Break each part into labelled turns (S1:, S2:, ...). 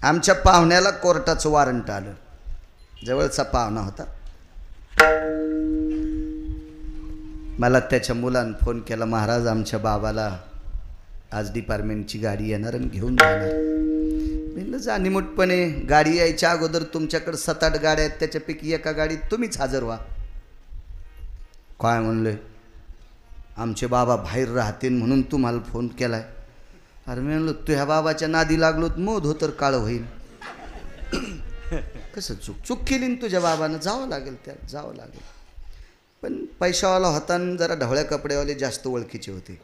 S1: आमच्या पाहुण्याला कोर्टाचं वॉरंट आलं. जवळचा पाहुणा होता. मला त्याच्या मुलानं फोन केला, महाराज आमच्या बाबाला आज डिपार्टमेंटची गाडी येणार आणि घेऊन जाणार. म्हणलं जाणीमुठपणे गाडी यायच्या अगोदर तुमच्याकडे 7-8 गाड्या आहेत, त्याच्यापैकी एका गाडीत तुम्हीच हजर व्हा. काय म्हणले, आमचे बाबा बाहेर राहतील म्हणून तुम्हाला फोन केलाय. अरे मी म्हणलं तुझ्या बाबाच्या नादी लागलो मोद हो तर काळं होईल. कसं चूक केली ना तुझ्या बाबानं, जावं लागेल त्याला, जावं लागेल. पण पैशावाला होता आणि जरा ढवळ्या कपड्यावाले जास्त ओळखीचे होते.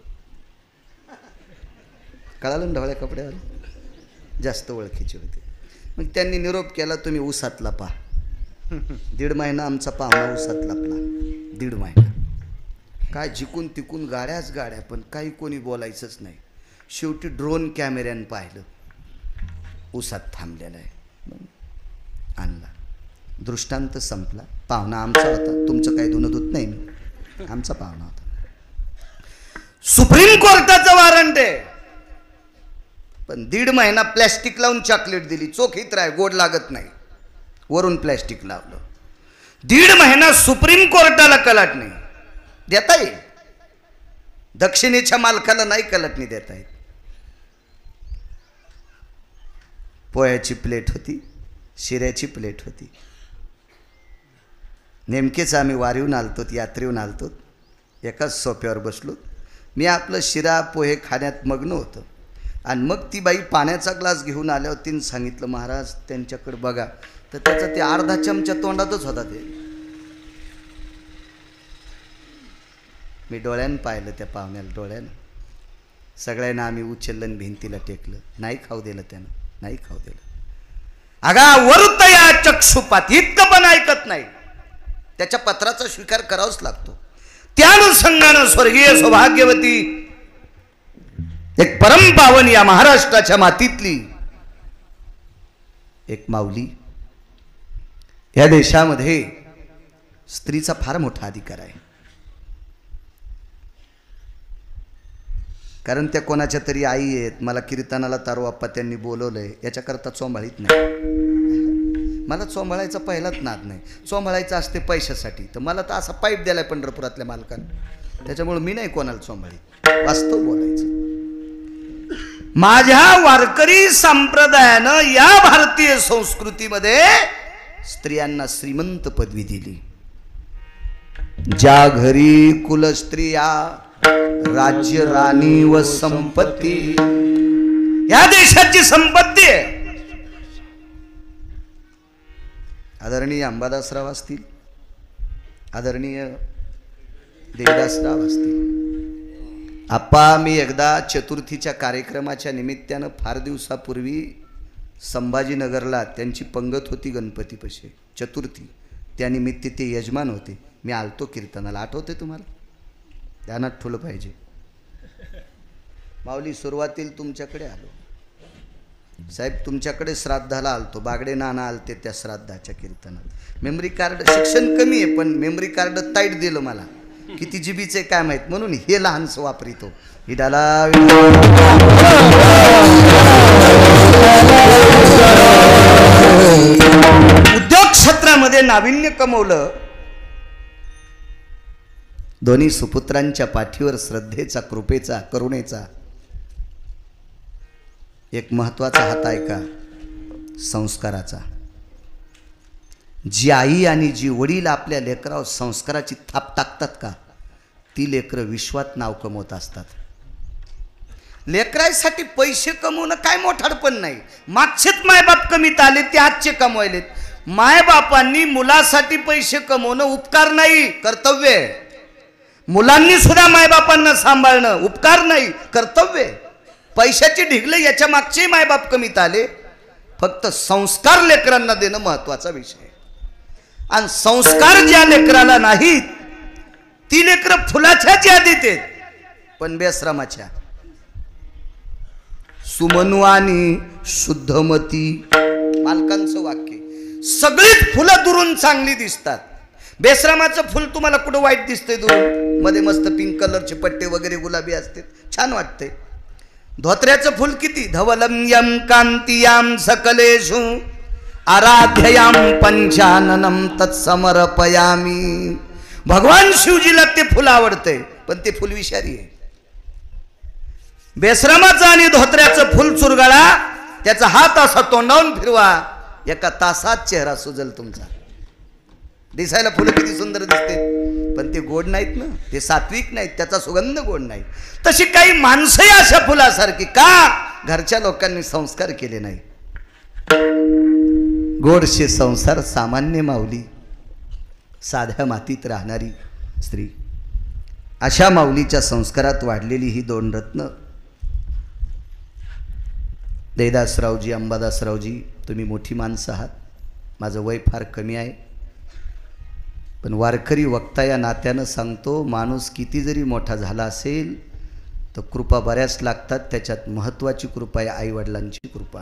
S1: कळालं ना, ढवळ्या कपड्यावाले जास्त ओळखीचे होते. मग त्यांनी निरोप केला, तुम्ही ऊसातला पहा. 1.5 महिना आमचा पाहुणा ऊसात लपला. 1.5 महिना काय जिकून तिकून गाड्याच गाड्या, पण काही कोणी बोलायचंच नाही. शेवटी ड्रोन कॅमेऱ्यानं पाहिलं ऊसात थांबलेला आहे, आणला. दृष्टांत संपला. पाहुणा आमचा होता, तुमचं काही धुनधूत नाही, आमचा पाहुणा होता. सुप्रीम कोर्टाचं वॉरंट आहे, पण 1.5 महिना प्लॅस्टिक लावून चॉकलेट दिली. चोखीत राय, गोड लागत नाही, वरून प्लॅस्टिक लावलं. 1.5 महिना सुप्रीम कोर्टाला कलाटणी देता येईल, दक्षिणेच्या मालकाला नाही कलाटणी देता येत. पोह्याची प्लेट होती, शिऱ्याची प्लेट होती. नेमकेच आम्ही वारीहून आलतो, यात्रेहून आलतो. एकाच सोप्यावर बसलो. मी आपलं शिरा पोहे खाण्यात मग्न होतो. आणि मग ती बाई पाण्याचा ग्लास घेऊन आल्यावर तिनं सांगितलं, महाराज त्यांच्याकडे बघा. तर त्याचा ते अर्धा चमचा तोंडातच होता. ते मी डोळ्यानं पाहिलं, त्या पाहुण्याला डोळ्यानं. सगळ्यांना आम्ही उचललं, भिंतीला टेकलं. नाही खाऊ दिलं त्यानं, नाही खाऊ दिलं. अगा वरुतया चक्षुपात, इतकं पण ऐकत नाही. त्याच्या पत्राचा स्वीकार करावाच लागतो. त्या अनुषंगानं स्वर्गीय सौभाग्यवती एक परमपावन या महाराष्ट्राच्या मातीतली एक माऊली. या देशामध्ये स्त्रीचा फार मोठा अधिकार आहे. कारण त्या कोणाच्या तरी आई आहेत. मला कीर्तनाला तारोअप्पा त्यांनी बोलवलंय, याच्याकरता चोंबाळीत नाही. मला चोंबाळायचा पहिलाच नाद नाही. चोंबाळायचं असते पैशासाठी, तर मला तर असा पाईप दिलाय पंढरपुरातल्या मालकानं. त्याच्यामुळे मी नाही कोणाला चोंबाळीत, वास्तव बोलायचं. माझ्या वारकरी संप्रदायानं या भारतीय संस्कृतीमध्ये स्त्रियांना श्रीमंत पदवी दिली. ज्या घरी कुलस्त्रिया राज्य राणी व संपत्ती, या देशाची संपत्ती आहे. आदरणीय अंबादासराव असतील, आदरणीय देवदासराव असतील. आप्पा, मी एकदा चतुर्थीच्या कार्यक्रमाच्या निमित्तानं फार दिवसापूर्वी संभाजीनगरला त्यांची पंगत होती गणपतीपाशी, चतुर्थी. त्यानिमित्त ते यजमान होते. मी आलतो कीर्तनाला, आठवते तुम्हाला? ध्यानात ठेवलं पाहिजे. माऊली, सुरुवातीला तुमच्याकडे आलो साहेब, तुमच्याकडे श्राद्धाला आलतो. बागडे नाना आलते त्या श्राद्धाच्या कीर्तनात. मेमरी कार्ड, शिक्षण कमी आहे पण मेमरी कार्ड ताईट दिलं मला. किती जीबीचे काय माहीत, म्हणून हे लहानसं वापरितो. विडाला उद्योग क्षेत्रामध्ये नाविन्य कमवलं. दोन्ही सुपुत्रांच्या पाठीवर श्रद्धेचा, कृपेचा, करुणेचा एक महत्वाचा हात आहे का? संस्काराचा. जी आई आणि जी वडील आपल्या लेकरावर संस्काराची थाप टाकतात का, ती लेकरं विश्वात नाव कमवत असतात. लेकरासाठी पैसे कमवणं काय मोठाडपण नाही. मागचेच मायबाप कमीत आले, ते आजचे कमवायलेत. मायबापांनी मुलासाठी पैसे कमवणं उपकार नाही, कर्तव्य आहे. मुलांनी सुद्धा मायबापांना सांभाळणं उपकार नाही, कर्तव्य आहे. पैशाची ढिगले याच्या मागचे मायबाप कमीत आले. फक्त संस्कार लेकरांना देणं महत्वाचा विषय आहे. आणि संस्कार ज्या लेकराला नाहीत, ती लेकरं फुलाच्याच यादीत आहेत, पण बेश्रमाच्या. सुमनवानी शुद्धमती, मालकांचं वाक्य. सगळीच फुलं दुरून चांगली दिसतात. बेश्रमाचं फुल तुम्हाला कुठं वाईट दिसतंय दुरून? मध्ये मस्त पिंक कलरचे पट्टे वगैरे गुलाबी असते, छान वाटते. धोत्र्याचं फुल किती? धवलं यम कांतियाम सकलेषु आराध्ययाम पंचाननम तत्समर्पयामी. भगवान शिवजीला ते फुल आवडते, पण ते फुल विषारी आहे. बेश्रमाचं आणि धोत्र्याचं फुल चुरगळा, त्याचा हात असा तोंडावून फिरवा, एका तासात चेहरा सुजल तुमचा. दिसायला फुलं किती सुंदर दिसते, पण ते गोड नाहीत ना, ते सात्विक नाहीत, त्याचा सुगंध गोड नाही. तशी काही माणसंही अशा फुलासारखी का? घरच्या लोकांनी संस्कार केले नाही. गोडशे संसार सामान्य माऊली, साध्या मातीत राहणारी स्त्री, अशा माऊलीच्या संस्कारात वाढलेली ही दोन रत्न. देदासरावजी, अंबादासरावजी, तुम्ही मोठी माणसं आहात. माझं वय फार कमी आहे, पण वारकरी वक्ता या नात्यानं सांगतो, माणूस किती जरी मोठा झाला असेल तर कृपा बऱ्याच लागतात. त्याच्यात महत्त्वाची कृपा आहे आईवडिलांची कृपा,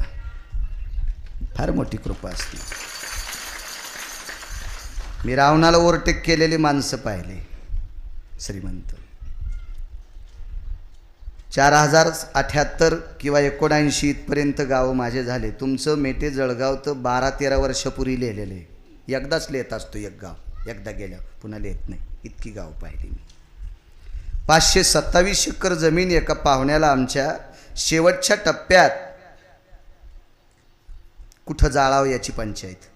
S1: फार मोठी कृपा असते. मी रावणाला ओव्हरटेक केलेली माणसं पाहिले, श्रीमंत. 4078 किंवा 79 इथपर्यंत गावं माझे झाले. तुमचं मेटे जळगाव तर 12-13 वर्षापूर्वी लिहिलेलं आहे. एकदाच लिहित असतो एक गाव, एकदा गेल्यावर पुन्हा लिहित नाही, इतकी गाव पाहिली मी. 527 एकर जमीन एका पाहुण्याला आमच्या शेवटच्या टप्प्यात कुठं जाळावं याची पंचायत.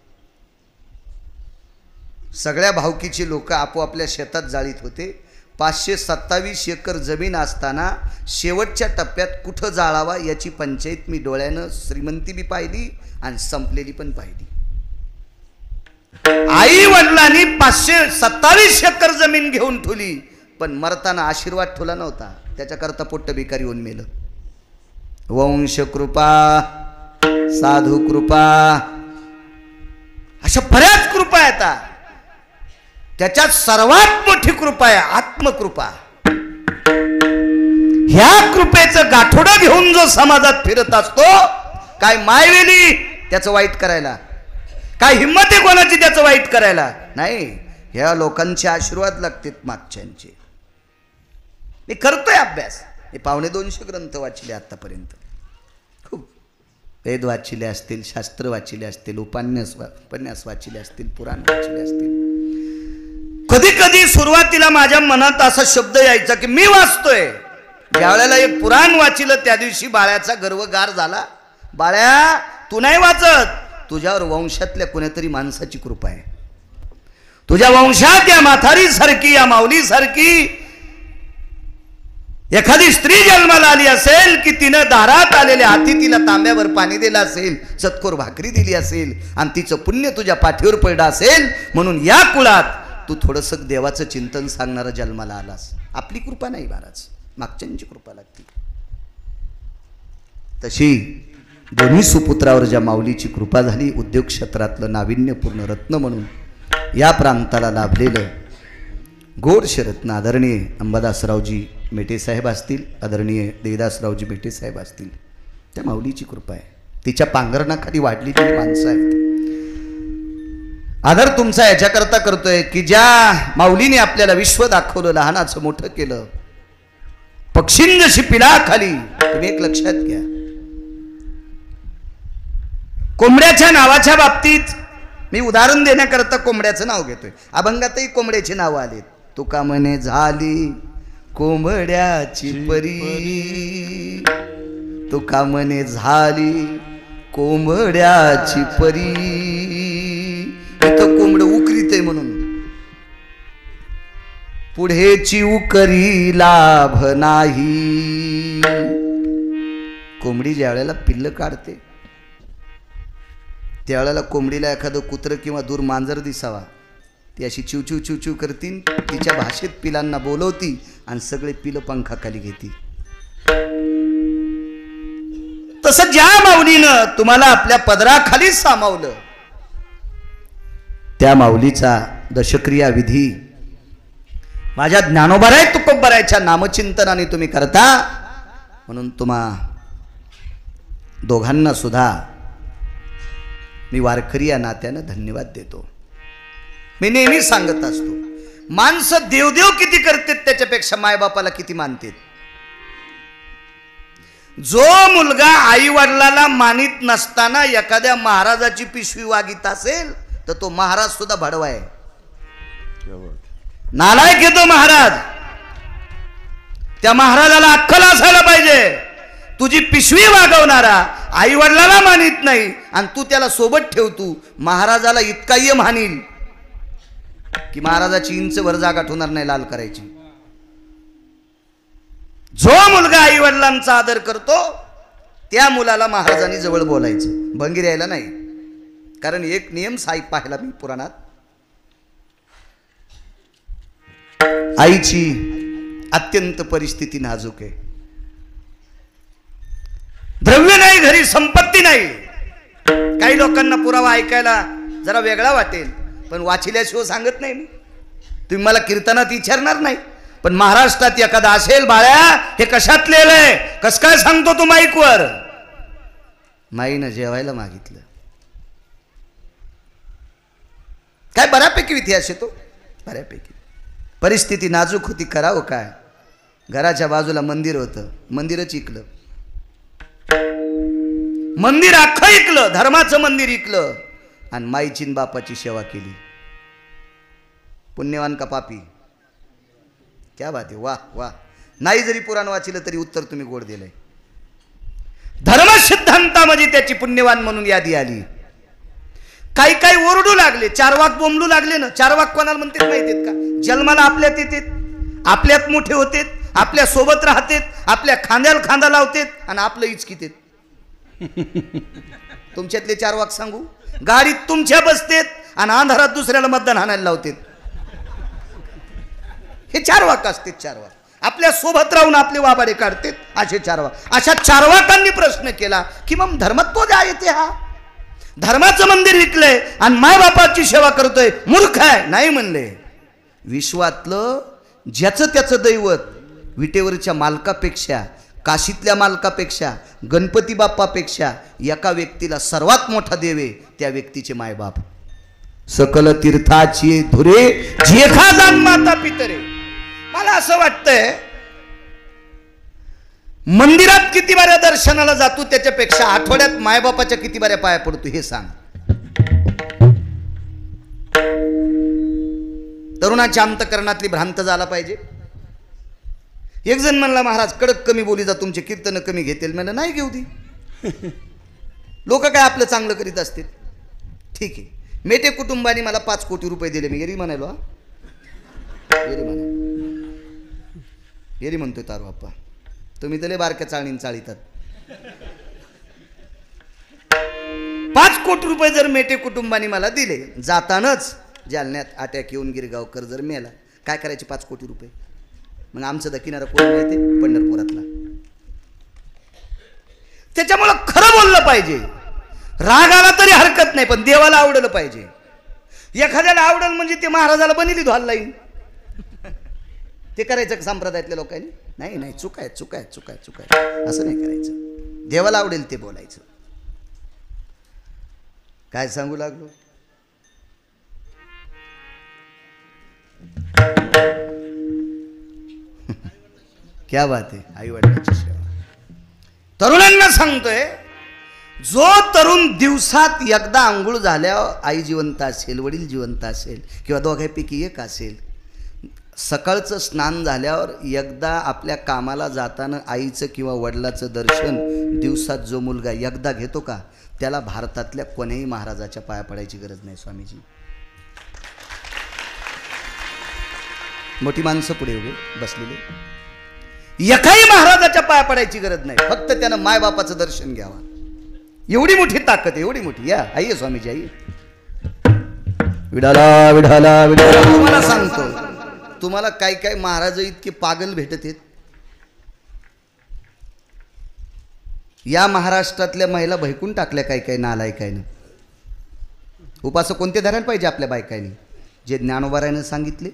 S1: सगळ्या भावकीची लोक आपोआपल्या शेतात जाळीत होते. 527 एकर जमीन असताना शेवटच्या टप्प्यात कुठं जाळावा याची पंचायत मी डोळ्यानं श्रीमंती बी पाहिली आणि संपलेली पण पाहिली. आई वडिलांनी 527 एकर जमीन घेऊन ठेवली, पण मरताना आशीर्वाद ठेवला नव्हता. त्याच्याकरता पोट्ट भिकारी होऊन मेलं. वंश कृपा, साधू कृपा, अशा बऱ्याच कृपा येतात. त्याच्यात सर्वात मोठी कृपा आहे आत्मकृपा. ह्या कृपेचं गाठोडं घेऊन जो समाजात फिरत असतो, काय मायवेली त्याचं वाईट करायला, काय हिंमत आहे कोणाची त्याचं वाईट करायला नाही. ह्या लोकांचे आशीर्वाद लागतात मागच्यांचे. मी करतोय अभ्यास. हे 250 ग्रंथ वाचले आतापर्यंत. खूप वेद वाचले असतील, शास्त्र वाचले असतील, उपन्यास वाचले असतील, पुराण वाचले असतील. कधी कधी सुरुवातीला माझ्या मनात असा शब्द यायचा की मी वाचतोय. ज्यावेळेला एक पुराण वाचिलं त्या दिवशी बाळ्याचा गर्वगार झाला. बाळ्या, तू नाही वाचत, तुझ्यावर वंशातल्या कोणीतरी माणसाची कृपा आहे. तुझ्या वंशात या म्हातारी सारखी, या माऊली सारखी एखादी स्त्री जन्माला आली असेल की तिनं दारात आलेल्या हाती तिला तांब्यावर पाणी दिलं असेल, चतकोर भाकरी दिली असेल आणि तिचं पुण्य तुझ्या पाठीवर पडलं असेल, म्हणून या कुळात तू थोडंसं देवाचं चिंतन सांगणारा जन्माला आलास. आपली कृपा नाही महाराज, मागच्यांची कृपा लागते. तशी दोन्ही सुपुत्रावर ज्या माऊलीची कृपा झाली, उद्योग क्षेत्रातलं नाविन्यपूर्ण रत्न म्हणून या प्रांताला लाभलेलं गोडशे रत्न आदरणीय अंबादासरावजी मेटेसाहेब असतील, आदरणीय देवदासरावजी मेटेसाहेब असतील, त्या माऊलीची कृपा आहे. तिच्या पांघरणाखाली वाढलेली माणसं आहेत. आदर तुमचा याच्याकरता करतोय की ज्या माऊलीने आपल्याला विश्व दाखवलं, लहानाचं मोठं केलं, पक्षींजशी पिलाखाली. तुम्ही एक लक्षात घ्या, कोंबड्याच्या नावाच्या बाबतीत मी उदाहरण देण्याकरता कोंबड्याचं नाव घेतोय. अभंगातही कोंबड्याची नावं आलीत. तुका म्हणे झाली कोंबड्याची परी, तुका म्हणे झाली कोंबड्याची परी. इथं कोंबड उकरीत आहे म्हणून पुढेची उकरी लाभ नाही. कोंबडी ज्या वेळेला पिल्ल काढते त्यावेळेला कोंबडीला एखादं कुत्रं किंवा दूर मांजर दिसावा, ती अशी चिवचिव चिवचिव करतील, तिच्या भाषेत पिलांना बोलवती आणि सगळे पिलं पंखाखाली घेती. तसं ज्या माऊलीनं तुम्हाला आपल्या पदराखाली सामावलं, त्या माऊलीचा दशक्रिया विधी माझ्या ज्ञानोबाराय तुकोबारायच्या नामचिंतनाने तुम्ही करता, म्हणून तुम्हा दोघांना सुद्धा मी वारकरी या नात्यानं धन्यवाद देतो. मी नेहमी सांगत असतो, माणसं देवदेव किती करतात त्याच्यापेक्षा मायबापाला किती मानतात. जो मुलगा आई वडिलाला मानित नसताना एखाद्या महाराजाची पिशवी वागित असेल तर तो महाराज सुद्धा भडवा आहे, नालायक येतो महाराज. त्या महाराजाला अक्कल असायला पाहिजे. तुझी पिशवी वागवणारा आई वडिलाला मानित नाही आणि तू त्याला सोबत ठेवतो, महाराजाला इतका ये मानील की महाराजाची इंच वर जागा ठेवणार नाही लाल करायची. जो मुलगा आई वडिलांचा आदर करतो त्या मुलाला महाराजांनी जवळ बोलायचं, भंगीर यायला नाही. कारण एक नियम साहेब पाहिला मी पुराणात, आईची अत्यंत परिस्थिती नाजूक आहे, द्रव्य नाही घरी, संपत्ती नाही. काही लोकांना पुरावा ऐकायला जरा वेगळा वाटेल, पण वाचिल्याशिवाय सांगत नाही. तुम्ही मला कीर्तनात विचारणार नाही, पण महाराष्ट्रात एखादा असेल बाळ्या हे कशात लिहिलंय, कस काय सांगतो तू माईकवर. माईनं जेवायला मागितलं, काय बऱ्यापैकी इतिहास येतो, बऱ्यापैकी परिस्थिती नाजूक होती, करावं काय. घराच्या बाजूला मंदिर होतं, मंदिरच इकलं, मंदिर अख्खं इकलं, धर्माचं मंदिर इकलं आणि माईची बापाची सेवा केली. पुण्यवान का पापी, क्या बात आहे, वाह वाह. नाही जरी पुराण वाचिलं तरी उत्तर तुम्ही गोड दिलंय. धर्म सिद्धांतामध्ये त्याची पुण्यवान म्हणून यादी आली. काही काही ओरडू लागले, चार वाक बोंबलू लागले ना. चार वाक कोणाला म्हणतात माहितीत का? जन्माला आपल्यात येतात, आपल्यात मोठे होते, आपल्या सोबत राहतात, आपल्या खांद्याला खांदा लावतात आणि आपलं इचकितेत. तुमच्यातले चार वाक सांगू? गाडीत तुमच्या बसतेत आणि अंधारात दुसऱ्याला मतदान हाणायला लावतात. हे चार वाक असते. चार वाक आपल्या सोबत राहून आपले वाबाडे काढतात, असे चार वाक. अशा चार वाकांनी प्रश्न केला की मग धर्मत्व द्या येते, हा धर्माचं मंदिर विकलंय आणि मायबापाची सेवा करतोय, मूर्ख आहे. नाही म्हणले. विश्वातलं ज्याचं त्याचं दैवत विटेवरच्या मालकापेक्षा, काशीतल्या मालकापेक्षा, गणपती बाप्पापेक्षा एका व्यक्तीला सर्वात मोठा देवे त्या व्यक्तीचे मायबाप. सकल तीर्थाची धुरे जेखा जाण माता पितरे. मला असं वाटतंय मंदिरात किती बाऱ्या दर्शनाला जातो त्याच्यापेक्षा आठवड्यात मायबापाच्या किती बाऱ्या पाया पडतो हे सांग. तरुणाच्या अंतकरणातली भ्रांत झाला पाहिजे. एक जण म्हणला महाराज कडक कमी बोली जा, तुमचे कीर्तन कमी घेतील. म्हणलं नाही घेऊ दे, लोक काय आपलं चांगलं करीत असतील. ठीक आहे, मेटे कुटुंबाने मला 5 कोटी रुपये दिले. मी येरी म्हणालो, हा येरी म्हणालो, येरी म्हणतोय तारू बाप्पा, तुम्ही तले बारक्या चाळणीन चाळीतात. 5 कोटी रुपये जर मेटे कुटुंबाने मला दिले, जातानाच जालन्यात अटॅक येऊन गिरगावकर जर मेला, काय करायचे 5 कोटी रुपये? मग आमचं दखिणारा कोण माहिती? पंढरपुरातला. त्याच्यामुळं खरं बोललं पाहिजे. राग आला तरी हरकत नाही, पण देवाला आवडलं पाहिजे. एखाद्याला आवडलं म्हणजे ते महाराजाला बनिली धुवायला लाईन, ते करायचं का संप्रदायातल्या लोकांनी? नाही नाही, चुक आहे, चुक आहे, चुक आहे, चुक आहे, असं नाही करायचं. देवाला आवडेल ते बोलायचं. काय सांगू लागलो? क्या बात आहे, आई वडिलांची सेवा. तरुणांना सांगतोय, जो तरुण दिवसात एकदा आंघोळ झाल्यावर आई जिवंत असेल, वडील जिवंत असेल किंवा दोघांपैकी एक असेल, सकाळचं स्नान झाल्यावर एकदा आपल्या कामाला जाताना आईचं किंवा वडिलाचं दर्शन दिवसात जो मुलगा एकदा घेतो का, त्याला भारतातल्या कोण्याही महाराजाच्या पाया पडायची गरज नाही. स्वामीजी मोठी माणसं पुढे उभे बसलेले, एकाही महाराजाच्या पाया पडायची गरज नाही. फक्त त्यानं मायबापाचं दर्शन घ्यावा. एवढी मोठी ताकद आहे, एवढी मोठी. या आई स्वामीजी, आई विडाला विडाला विडाला. तुम्हाला सांगतो, तुम्हाला काय काय महाराज इतके पागल भेटत आहेत. या महाराष्ट्रातल्या महिला भैकून टाकल्या काय काय नालायकायनं. उपासक कोणते धरायला पाहिजे आपल्या बायकांनी? जे ज्ञानोबारायनं सांगितले,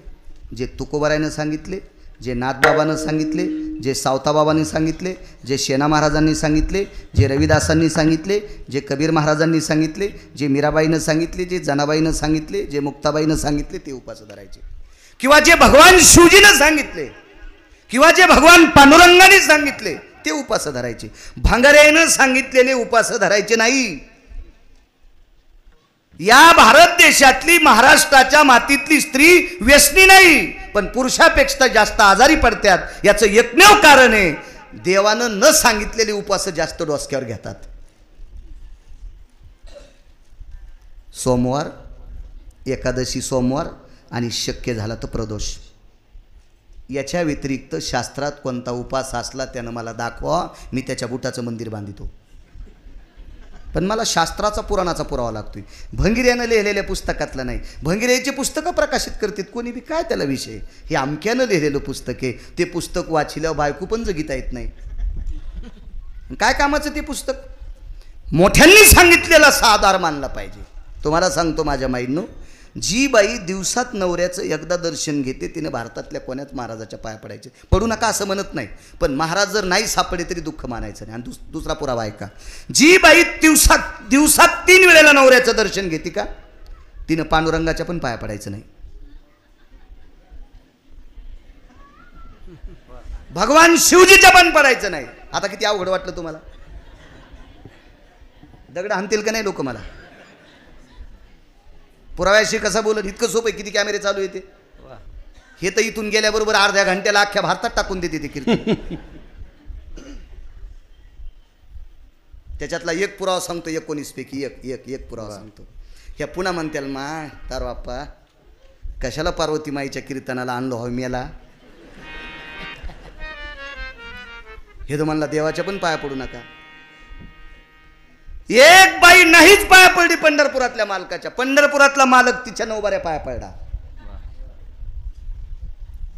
S1: जे तुकोबारायनं सांगितले, जे नाथबाबांनी सांगितले, जे सावताबाबांनी सांगितले, जे शेना महाराजांनी सांगितले, जे रविदासांनी सांगितले, जे कबीर महाराजांनी सांगितले, जे मीराबाईनं सांगितले, जे जनाबाईनं सांगितले, जे मुक्ताबाईनं सांगितले, ते उपासक धरायचे. किंवा जे भगवान शिवजीनं सांगितले, किंवा जे भगवान पांडुरंगाने सांगितले, ते उपास धरायचे. भांगऱ्यानं सांगितलेले उपास धरायचे नाही. या भारत देशातली महाराष्ट्राच्या मातीतली स्त्री व्यसनी नाही, पण पुरुषापेक्षा जास्त आजारी पडतात. याचं एकमेव कारण आहे देवानं न सांगितलेले उपास जास्त डोसक्यावर घेतात. सोमवार, एकादशी सोमवार आणि शक्य झाला तर प्रदोष. याच्या व्यतिरिक्त शास्त्रात कोणता उपास असला त्यानं मला दाखवा, मी त्याच्या बुटाचं मंदिर बांधितो. पण मला शास्त्राचा पुराणाचा पुरावा लागतोय. भंगिऱ्यानं लिहिलेल्या पुस्तकातलं नाही. भंगिऱ्याची पुस्तकं प्रकाशित करतात कोणी बी, काय त्याला विषय. हे अमक्यानं लिहिलेलं पुस्तक आहे. ते पुस्तक वाचिल्यावर बायको पण जगिता येत नाही. काय कामाचं ते पुस्तक. मोठ्यांनी सांगितलेला साधार मानला पाहिजे. तुम्हाला सांगतो माझ्या माईंनो, जी बाई दिवसात नवऱ्याचं एकदा दर्शन घेते तिने भारतातल्या कोण्याच महाराजाच्या पाया पडायचे. पडू नका असं म्हणत नाही, पण महाराज जर नाही सापडे तरी दुःख मानायचं नाही. आणि दुसरा पुरावा ऐका, जी बाई दिवसात 3 वेळेला नवऱ्याचं दर्शन घेते का, तिनं पांडुरंगाच्या पण पाया पडायचं नाही. भगवान शिवजीच्या पण पडायचं नाही. आता किती अवघड वाटलं तुम्हाला. दगड आणतील का नाही लोक मला. पुराव्याशी कसा बोलत, इतकं सोपं आहे. किती कॅमेरे चालू येते हे तर इथून गेल्याबरोबर अर्ध्या घंट्याला अख्ख्या भारतात टाकून देते ते कीर्तन. त्याच्यातला एक पुरावा सांगतो, 19 पैकी एक पुरावा सांगतो. ह्या पुन्हा म्हणत्याल मा तार बाप्पा कशाला पार्वती माईच्या कीर्तनाला आणलो हवं मेला. हे तर म्हणला देवाच्या पण पाया पडू नका. एक बाई नाहीच पाया पडली पंढरपुरातल्या मालकाच्या. पंढरपुरातला मालक तिच्या 9 बाऱ्या पाया पडला.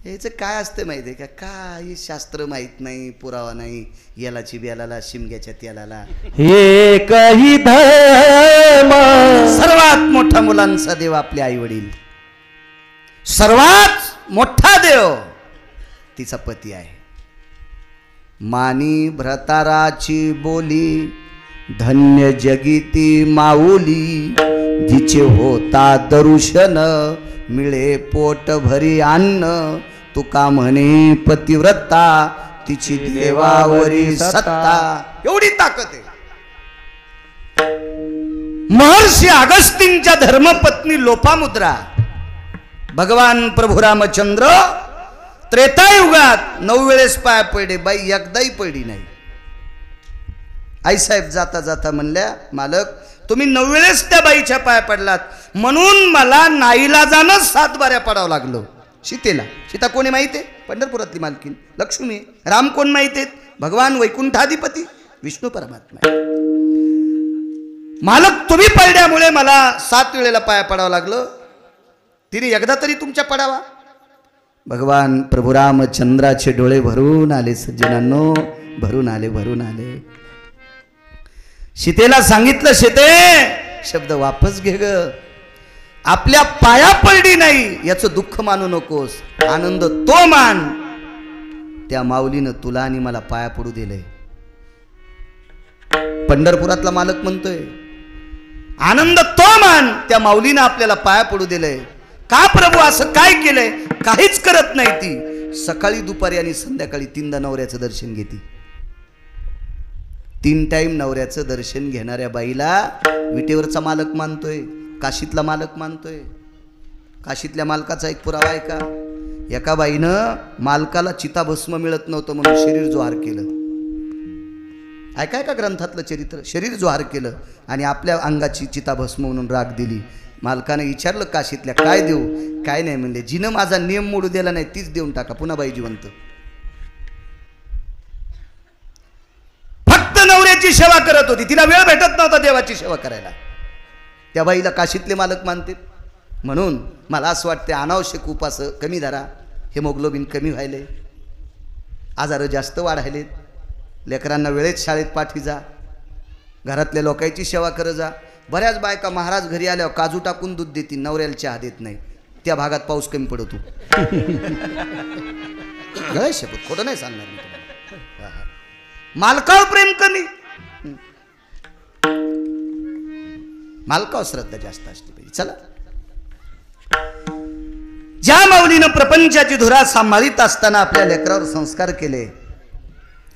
S1: याचं काय असतं माहिती आहे का, काय शास्त्र माहित नाही, पुरावा नाही. यालाची बेलाला शिमग्याच्या तेलाला.
S2: हे काही धर्म.
S1: सर्वात मोठा मुलांचा देव आपले आई वडील. सर्वात मोठा देव तिचा पती आहे. मानी भ्रताराची बोली धन्य जगिती माऊली. जिचे होता दर्शन मिळे पोट भरी अन्न. तुका म्हणे पतिव्रता तिची देवावरी सत्ता. एवढी ताकद आहे. महर्षी अगस्तींच्या धर्मपत्नी लोपामुद्रा भगवान प्रभू रामचंद्र त्रेतायुगात 9 वेळेस पाया पडले. बाई एकदाही पडली नाही. आईसाहेब जाता जाता म्हणल्या, मालक तुम्ही 9 वेळेस त्या बाईच्या पाया पडलात, म्हणून मला नाईलाजानं 7 बाऱ्या पडावं लागलो. सीतेला, सीता कोणी माहिती आहे, पंढरपुरातली मालकीन लक्ष्मी. राम कोण माहिती आहेत, भगवान वैकुंठाधिपती विष्णू परमात्मा. मालक तुम्ही पडल्यामुळे मला 7 वेळेला पाया पडावं लागलं. तिने एकदा तरी तुमच्या पडावा. भगवान प्रभू रामचंद्राचे डोळे भरून आले. सज्जनांनो, भरून आले. सीतेला सांगितलं, सीते शब्द वापस घे ग. आपल्या पाया पडली नाही याचं दुःख मानू नकोस, आनंद तो मान. त्या माऊलीनं तुला आणि मला पाया पडू दिलंय. पंढरपुरातला मालक म्हणतोय, आनंद तो मान. त्या माऊलीनं आपल्याला पाया पडू दिलंय. का प्रभू असं काय केलंय. काहीच करत नाही ती. सकाळी दुपारी आणि संध्याकाळी 3दा नवऱ्याचं दर्शन घेते. 3 टाइम नवऱ्याचं दर्शन घेणाऱ्या बाईला विटेवरचा मालक मानतोय, काशीतला मालक मानतोय. काशीतल्या मालकाचा एक पुरावा आहे का, एका बाईनं मालकाला चिताभस्म मिळत नव्हतं म्हणून शरीर जोहार केलं. ऐकाय का ग्रंथातलं चरित्र. शरीर जोहार केलं आणि आपल्या अंगाची चिताभस्म म्हणून राख दिली. मालकाने विचारलं काशीतल्या, काय देऊ. काय नाही म्हणले, जिनं माझा नियम मोडू दिला नाही तीच देऊन टाका. पुन्हा बाई जिवंत. फक्त नवऱ्याची सेवा करत होती, तिला वेळ भेटत नव्हता देवाची सेवा करायला. त्या बाईला काशीतले मालक मानते. म्हणून मला असं वाटते अनावश्यक उपास कमी धरा. हेमोग्लोबिन कमी व्हायले, आजार जास्त वाढायलेत. लेकरांना वेळेत शाळेत पाठी जा. घरातल्या लोकांची सेवा कर जा. बऱ्याच बायका महाराज घरी आल्यावर काजू टाकून दूध देतील, नवऱ्याला चहा देत नाही. त्या भागात पाऊस कमी पडतो. गळे शपथ, खोटं नाही सांगणार मी तुम्हाला. मालकावर प्रेम कमी, मालकावर श्रद्धा जास्त असली पाहिजे. चला, ज्या माऊलीनं प्रपंचाची धुरा सांभाळीत असताना आपल्या लेकरावर संस्कार केले,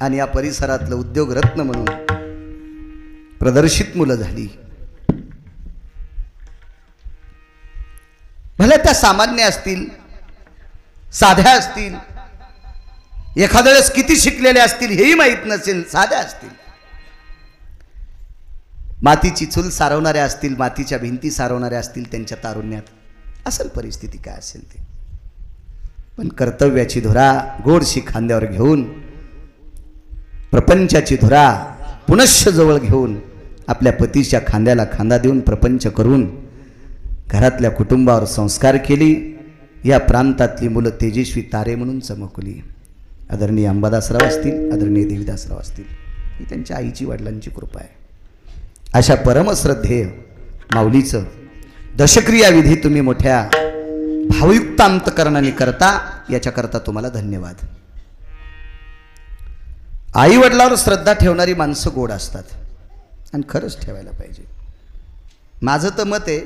S1: आणि या परिसरातलं उद्योगरत्न म्हणून प्रदर्शित मुलं झाली. भले त्या सामान्य असतील, साध्या असतील, एखाद्या वेळेस किती शिकलेले असतील हेही माहीत नसेल, साध्या असतील, मातीची चूल सारवणाऱ्या असतील, मातीच्या भिंती सारवणाऱ्या असतील, त्यांच्या तारुण्यात असेल परिस्थिती काय असेल ते, पण कर्तव्याची धुरा गोडशी खांद्यावर घेऊन, प्रपंचाची धुरा पुनश्च जवळ घेऊन, आपल्या पतीच्या खांद्याला खांदा देऊन प्रपंच करून घरातल्या कुटुंबावर संस्कार केली. या प्रांतातली मुलं तेजस्वी तारे म्हणून चमकली. आदरणीय अंबादासराव असतील, आदरणीय देवीदासराव असतील, ही त्यांच्या आईची वडिलांची कृपा आहे. अशा परमश्रद्धेय माऊलीचं दशक्रिया विधी तुम्ही मोठ्या भावयुक्त अंतकरणाने करता, याच्याकरता तुम्हाला धन्यवाद. आई वडिलांवर श्रद्धा ठेवणारी माणसं गोड असतात आणि खरंच ठेवायला पाहिजे. माझं तर मत आहे,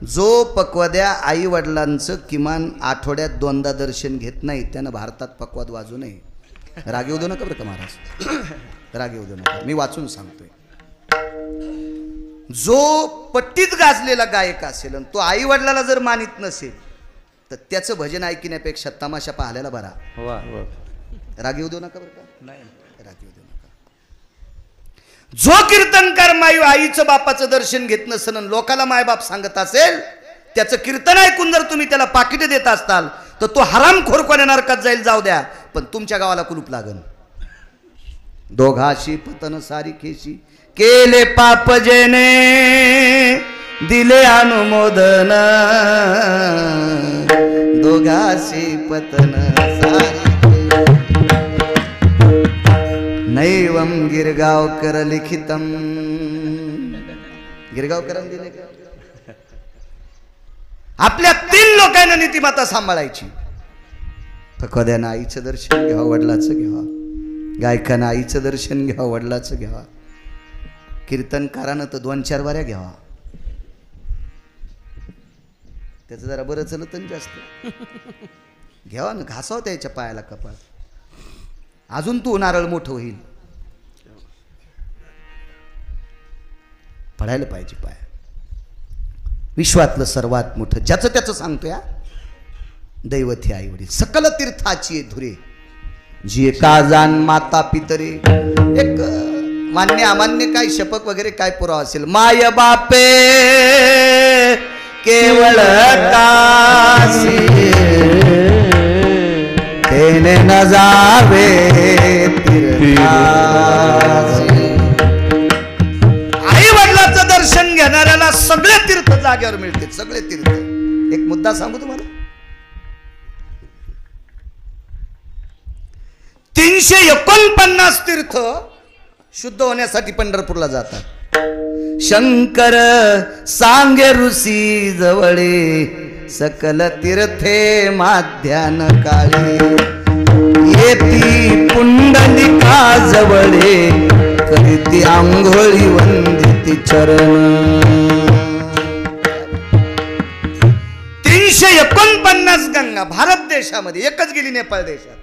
S1: जो पक्वाद्या आई वडिलांचं किमान आठवड्यात 2दा दर्शन घेत नाही त्यानं भारतात पक्वाद वाजू नये. राग येऊ देऊ नका बरं का महाराज, राग येऊ देऊ नका, मी वाचून सांगतोय. जो पट्टीत गाजलेला गायक असेल आणि तो आई वडिलाला जर मानित नसेल तर त्याचं भजन ऐकण्यापेक्षा तमाशा पाहायला बरा. राग येऊ देऊ नका बरं का, नाही राग येऊ देऊ नका. जो कीर्तनकार माई आईचं बापाचं दर्शन घेत नसेल आणि लोकाला मायबाप सांगत असेल, त्याचं कीर्तन ऐकून जर तुम्ही त्याला पाकिट देत असताल तर तो हरामखोर कोण्या नरकात जाईल, जाऊ द्या, पण तुमच्या गावाला कुलूप लागन. दोघाशी पतन सारिखेशी केले पाप जेने दिले अनुमोदन, दोघाशी पतन सारिखे नैवम गिरगावकर लिखितम. गिरगावकरांनी दिले का? आपल्या 3 लोकांना नीतिमत्ता सांभाळायची. फकद्यानं आईचं दर्शन घ्यावं, वडिलाचं घ्यावा, गायकानं आईचं दर्शन घ्यावं, वडिलाचं घ्यावा, कीर्तनकारानं तर 2-4 वाऱ्या घ्यावा. त्याचं जरा बरं चलत जास्त घ्यावा ना, घासावं त्याच्या पायाला कपाळ, अजून तू नारळ मोठं होईल. पडायला पाहिजे पाय. विश्वातलं सर्वात मोठं ज्याचं त्याचं सांगतोय, दैवत हे आई वडील. सकल तीर्थाची धुरे जी का जाण माता पितरे. एक मान्य अमान्य काय शपक वगैरे काय पुरावा असेल, माय बापे केवळ काशी तेने न जावे तीर्थासी. आई वडिलाचं दर्शन घेणाऱ्याला सगळे तीर्थ जागेवर मिळते, सगळे तीर्थ. एक मुद्दा सांगू तुम्हाला, 349 तीर्थ शुद्ध होण्यासाठी पंढरपूरला जातात. शंकर सांगे ऋषी जवळे सकल तीर्थे माध्यान काळी. येती पुंडलिका जवळे करीती आंघोळी वंदिती चरण. 349 गंगा भारत देशामध्ये, एकच गेली नेपाळ देशात.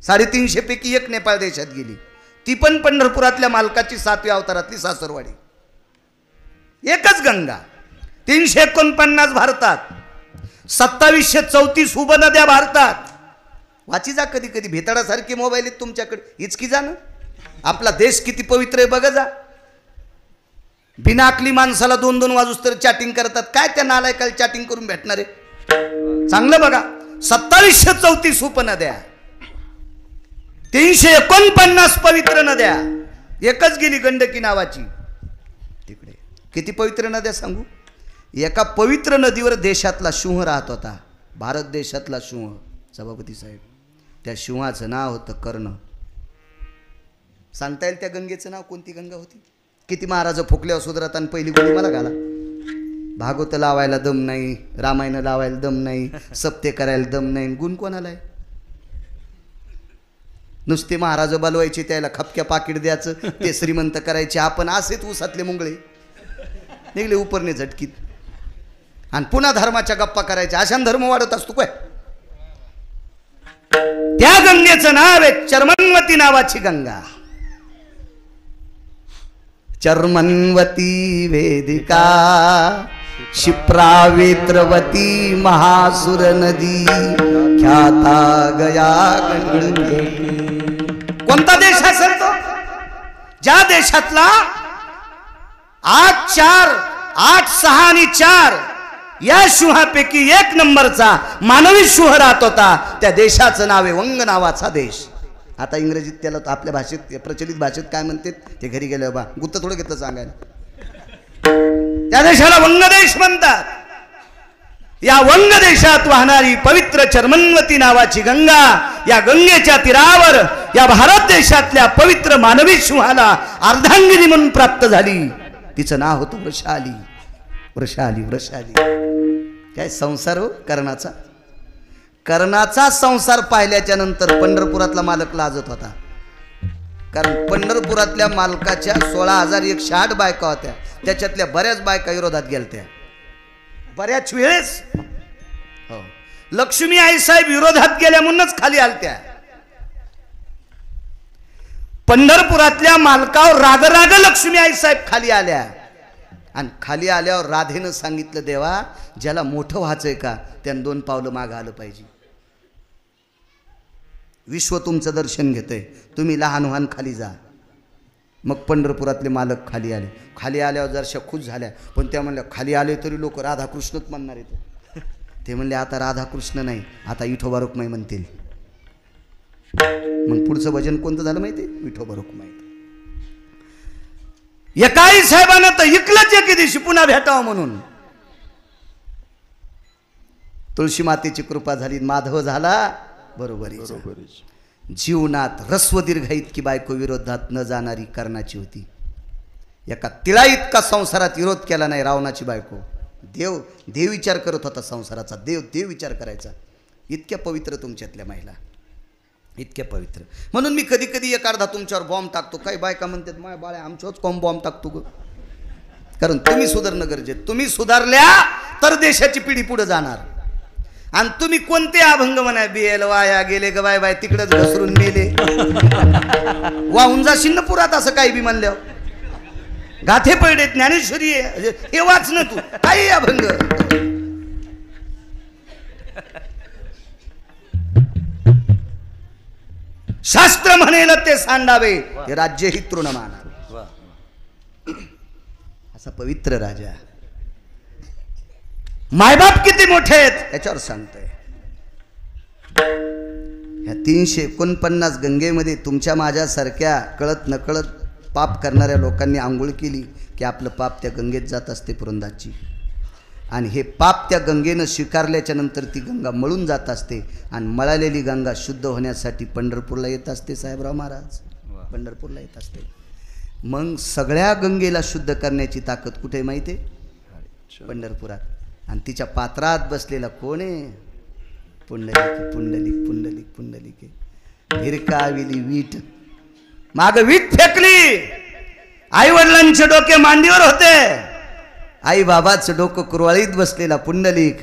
S1: 350 पैकी 1 नेपाळ देशात गेली, ती पण पंढरपुरातल्या मालकाची 7व्या अवतारातली सासरवाडी. एकच गंगा. 349 भारतात, 2734 उपनद्या भारतात. वाची जा कधी कधी, भेताडासारखे मोबाईल आहेत तुमच्याकडे, इचकी जा ना. आपला देश किती पवित्र आहे बघा जा. बिनाकली माणसाला 2-2 वाजूस तर चॅटिंग करतात. काय त्या नालायकाला चॅटिंग करून भेटणार आहे? चांगलं बघा. 2734 उपनद्या, 349 पवित्र नद्या. एकच गेली गंडकी नावाची. तिकडे किती पवित्र नद्या सांगू. एका पवित्र नदीवर देशातला सिंह राहत होता, भारत देशातला सिंह, सभापती साहेब. त्या सिंहाचं नाव होतं कर्ण. सांगता येईल त्या गंगेचं नाव? कोणती गंगा होती? किती महाराज फुकल्यावर सुधरत आणि पहिली गोळी मला घाला. भागवत लावायला दम नाही, रामायण लावायला दम नाही, सप्ते करायला दम नाही. गुण कोणाला आहे? नुसते महाराज बोलवायचे, त्याला खपक्या पाकिट द्यायचं, ते श्रीमंत करायचे. आपण असेच उसातले मुंगळे निघले उपरने झटकीत, आणि पुन्हा धर्माच्या गप्पा करायच्या. अशान धर्म वाढत असतो काय? त्या गंगेचं नाव आहे चर्मन्वती नावाची गंगा. चर्मन्वती वेदिका क्षिप्रावेत्रवती महासुर नदी ख्याता गया गंगे. कोणता देश असेल तो? ज्या देशातला 8, 4, 8, 6 आणि 4 या शुहापैकी 1 नंबरचा मानवी शुह राहत होता, त्या देशाचं नाव आहे वंग नावाचा देश. आता इंग्रजीत त्याला आपल्या भाषेत प्रचलित भाषेत काय म्हणतात ते घरी गेले बा गुत्त थोडं घेतलं सांगायला. त्या देशाला वंग देश म्हणतात. या वंग देशात वाहणारी पवित्र चर्मन्वती नावाची गंगा, या गंगेच्या तीरावर या भारत देशातल्या पवित्र मानवी शुहाला अर्धांगिनी म्हणून प्राप्त झाली. तिचं नाव होतं वृषाली. वृषाली वृषाली काय संसार हो कर्णाचा. कर्णाचा संसार पाहिल्याच्या नंतर पंढरपुरातला मालक लाजत होता. कारण पंढरपुरातल्या मालकाच्या 16,108 बायका होत्या, त्याच्यातल्या बऱ्याच बायका विरोधात गेलत्या बऱ्याच वेळेस. हो, लक्ष्मी आई साहेब विरोधात गेल्या म्हणूनच खाली आलत्या. पंढरपुरातल्या मालकावर राग लक्ष्मी आई साहेब खाली आल्या. आणि खाली आल्यावर राधेनं सांगितलं, देवा ज्याला मोठं व्हायचंय का त्यानं 2 पावलं मागं आलं पाहिजे. विश्व तुमचं दर्शन घेतंय, तुम्ही लहान व्हान खाली जा. मग पंढरपुरातले मालक खाली आले. खाली आल्यावर जरशा खुश झाल्या, पण त्या म्हणल्या खाली आले तरी लोक राधाकृष्णच म्हणणार आहेत. ते म्हणले आता राधाकृष्ण नाही, आता विठोबा रुक्माई म्हणतील. मग पुढचं भजन कोणतं झालं माहिती? विठोबा रुक्माई. एकाही साहेबांना तर इकलंच एके दिवशी पुन्हा भेटावं म्हणून. तुळशी मातेची कृपा झाली, माधव झाला बरोबर. जीवनात ऱ्हस्व दीर्घ इतकी बायको विरोधात न जाणारी कर्णाची होती. एका तिळा इतका संसारात विरोध केला नाही रावणाची बायको. देव विचार करत होता संसाराचा. देव विचार करायचा. इतक्या पवित्र तुमच्यातल्या महिला, इतक्या पवित्र. म्हणून मी कधी कधी एक अर्धा तुमच्यावर बॉम्ब टाकतो. काही बायका म्हणतात माय बाळा आमच्यावरच कोण बॉम्ब टाकतो ग. कारण तुम्ही सुधारणं गरजेचं. तुम्ही सुधारल्या तर देशाची पिढी पुढे जाणार. आणि तुम्ही कोणते अभंग म्हणाय बिएल वाया गेले ग बाय बाय तिकडेच घसरून मेले. वाहून जाशील ना पुरात असं काही बी म्हणल्यावर. गाथे पडे ज्ञानेश्वरी हे वाच ना तू काही अभंग. शास्त्र म्हणेल ते सांडावे, हे राज्य ही तृणमाना. असा पवित्र राजा. मायबाप किती मोठे आहेत याच्यावर सांगतोय. ह्या 349 गंगेमध्ये तुमच्या माझ्यासारख्या कळत नकळत पाप करणाऱ्या लोकांनी आंघोळ केली की आपलं पाप त्या गंगेत जात असते पुरंदाची. आणि हे पाप त्या गंगेनं स्वीकारल्याच्या नंतर ती गंगा मळून जात असते. आणि मळालेली गंगा शुद्ध होण्यासाठी पंढरपूरला येत असते. साहेबराव महाराज पंढरपूरला येत असते. मग सगळ्या गंगेला शुद्ध करण्याची ताकद कुठे माहिती आहे? पंढरपुरात. आणि तिच्या पात्रात बसलेला कोण आहे? पुंडलिक पुंडलिक पुंडलिक पुंडलिक. भिरकाविली वीट, माग वीट फेकली. आई वडिलांचे डोके मांडीवर होते. आई बाबाचं डोकं कुरवाळीत बसलेला पुंडलिक.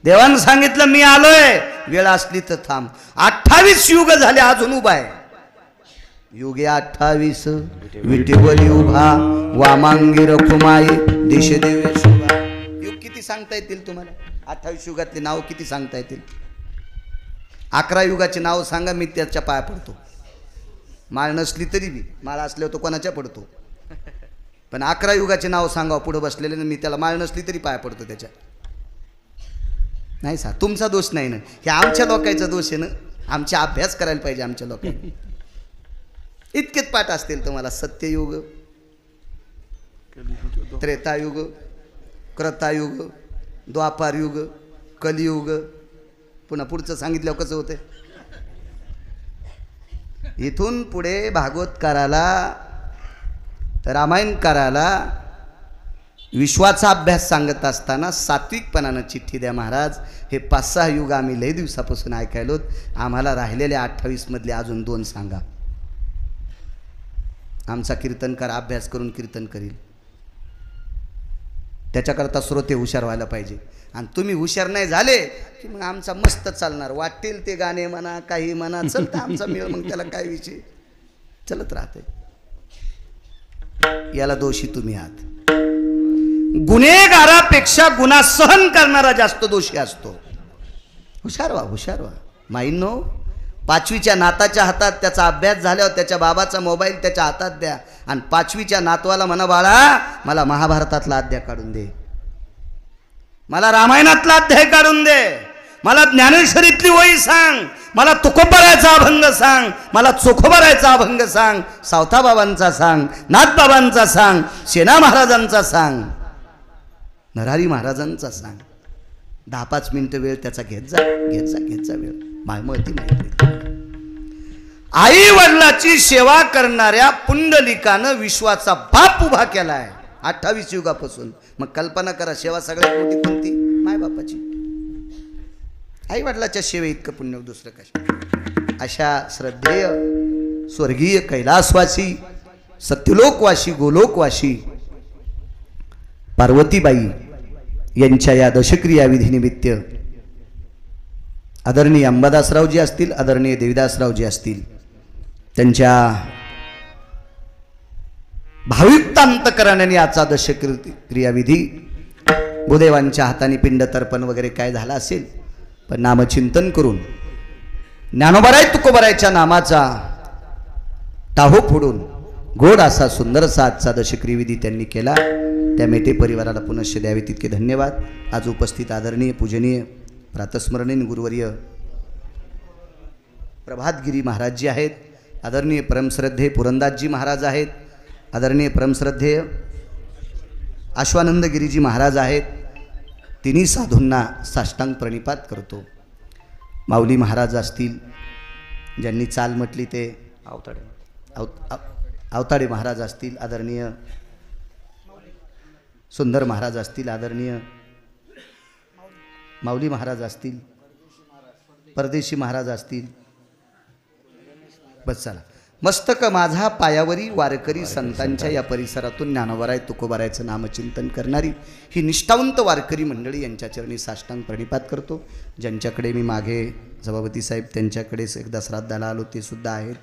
S1: देवानं सांगितलं मी आलोय, वेळ असली तर थांब. 28 युग झाले अजून उभा आहे. युगे 28 विटेवरी उभा, वामांगी रखुमाई दिशे देवे शोभा. युग किती सांगता येतील तुम्हाला? 28 युगातली नाव किती सांगता येतील? 11 युगाचे नाव सांगा, मी त्याच्या पाया पडतो. माळ नसली तरी बी, माळ असल्यावर तो कोणाच्या पडतो. पण 11 युगाचे नाव सांगा पुढे बसलेले, मी त्याला माळ नसली तरी पाया पडतो त्याच्या. नाही सा तुमचा दोष नाही ना, हे आमच्या लोकांचा दोष आहे ना. आमचा अभ्यास करायला पाहिजे आमच्या लोकांनी. इतकेच पाठ असतील तुम्हाला. सत्ययुग, त्रेतायुग, क्रतायुग, द्वापार युग, कलियुग. पुन्हा पुढचं सांगितलं कसं होतं. इथून पुढे भागवतकाराला, रामायणकाराला विश्वाचा अभ्यास सांगत असताना सात्विकपणानं चिठ्ठी द्या महाराज. हे 5-6 युग आम्ही लय दिवसापासून ऐकायलोत. आम्हाला राहिलेल्या 28 मधले अजून 2 सांगा. आमचा कीर्तनकार अभ्यास करून कीर्तन करील. त्याच्याकरता श्रोते हुशार व्हायला पाहिजे. आणि तुम्ही हुशार नाही झाले की मग आमचा मस्त चालणार. वाटेल ते गाणे म्हणा, काही म्हणा, चलतं आमचा मेळ, मग त्याला काय विषय, चलत राहते. याला दोषी तुम्ही आहात. गुन्हेगारापेक्षा गुन्हा सहन करणारा जास्त दोषी असतो. हुशार व्हा, हुशार व्हा. माईंनो, 5वीच्या नाताच्या हातात त्याचा अभ्यास झाल्यावर त्याच्या बाबाचा मोबाईल त्याच्या हातात द्या आणि 5वीच्या नातवाला म्हणा, बाळा मला महाभारतातला अध्याय काढून दे, मला रामायणातला अध्याय काढून दे, मला ज्ञानेश्वरीतली वही सांग, मला तुकोबारायचा अभंग सांग, मला चोखोबारायचा अभंग सांग, सावताबाबांचा सांग, नाथबाबांचा सांग, सेना महाराजांचा सांग, नरहरी महाराजांचा सांग. 10-5 मिनिटं वेळ त्याचा घेत जा, घेत जा, घेत जा वेळ. मायमती माहिती. आई वडिलाची सेवा करणाऱ्या पुंडलिकानं विश्वाचा बाप उभा केलाय 28 युगापासून. मग कल्पना करा, सेवा सगळ्यात मोठी कोणती? मायबापाची. आई वडिलाच्या सेवे इतकं पुण्य दुसरं कशा. अशा श्रद्धेय स्वर्गीय कैलासवासी, सत्यलोकवासी, गोलोकवासी पार्वतीबाई यांच्या या दशक्रिया विधीनिमित्त आदरणीय अंबादासरावजी असतील, आदरणीय देवीदासरावजी असतील, त्यांच्या भाविकतांतकरणाने आजचा दशक्रियाविधी भूदेवांच्या हाताने पिंड तर्पण वगैरे काय झाला असेल, पण नामचिंतन करून ज्ञानोबाराय तुकोबारायच्या नामाचा टाहो फोडून गोड असा सुंदरसा आजचा दशक्रियाविधी त्यांनी केला. त्या मेटे परिवाराला पुनश्च द्यावे तितके धन्यवाद. आज उपस्थित आदरणीय पूजनीय प्रातस्मरणीय गुरुवर्य प्रभातगिरी महाराजजी आहेत, आदरणीय परमश्रद्धेय पुरंदासजी महाराज आहेत, आदरणीय परमश्रद्धेय अश्वानंदगिरीजी महाराज आहेत. तिन्ही साधूंना साष्टांग प्रणिपात करतो. माऊली महाराज असतील, ज्यांनी चाल म्हटली ते अवताडे महाराज असतील, आदरणीय सुंदर महाराज असतील, आदरणीय माऊली महाराज असतील, परदेशी महाराज असतील. बस चला. मस्तक माझा पायावरी वारकरी संतांच्या या परिसरातून ज्ञानोबाराय तुकोबारायचं नामचिंतन करणारी ही निष्ठावंत वारकरी मंडळी यांच्या चरणी साष्टांग प्रणिपात करतो. ज्यांच्याकडे मी मागे सभापती साहेब त्यांच्याकडेच एकदा श्राद्धाला आलो ते सुद्धा आहेत.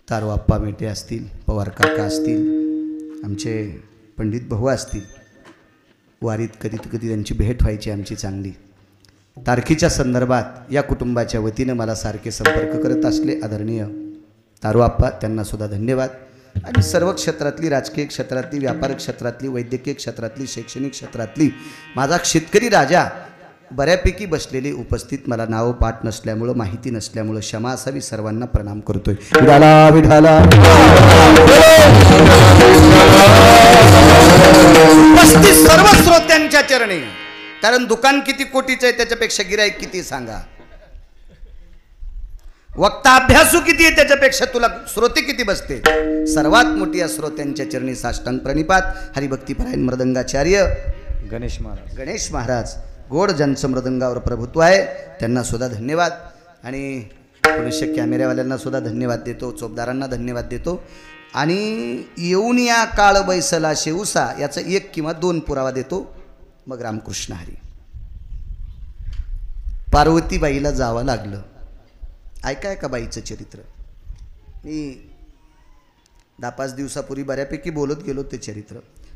S1: तारोआप्पा मेटे असतील, पवार काका असतील, आमचे पंडित भाऊ असतील. वारीत कधी त्यांची भेट व्हायची आमची चांगली. तारखेच्या संदर्भात या कुटुंबाच्या वतीनं मला सारखे संपर्क करत असले आदरणीय तारोआप्पा, त्यांना सुद्धा धन्यवाद. आणि सर्व क्षेत्रातली, राजकीय क्षेत्रातली, व्यापार क्षेत्रातली, वैद्यकीय क्षेत्रातली, शैक्षणिक क्षेत्रातली, माझा शेतकरी राजा बऱ्यापैकी बसलेले उपस्थित, मला नाव पाठ नसल्यामुळं, माहिती नसल्यामुळं क्षमा असावी. सर्वांना प्रणाम करतोय. विठाला विठाला. पस्तीस सर्व श्रोत्यांच्या चरणी. कारण दुकान किती कोटीचं आहे त्याच्यापेक्षा गिराईक किती सांगा, वक्ता अभ्यासू किती आहे त्याच्यापेक्षा तुला श्रोते किती बसते. सर्वात मोठी या श्रोत्यांच्या चरणी साष्टांग प्रणिपात. हरिभक्तीपरायण मृदंगाचार्य गणेश महाराज गोड, ज्यांचं मृदंगावर प्रभुत्व आहे, त्यांना सुद्धा धन्यवाद. आणि पुरुष कॅमेऱ्यावाल्यांना सुद्धा धन्यवाद देतो, चोपदारांना धन्यवाद देतो. आणि येऊन या काळ बैसला शेवसा याचा 1 किंवा 2 पुरावा देतो. मग रामकृष्ण हरी. पार्वतीबाईला जावं लागलं. ऐकाय का बाईचं चरित्र? मी 10-5 दिवसापूर्वी बऱ्यापैकी बोलत गेलो. ते चरित्र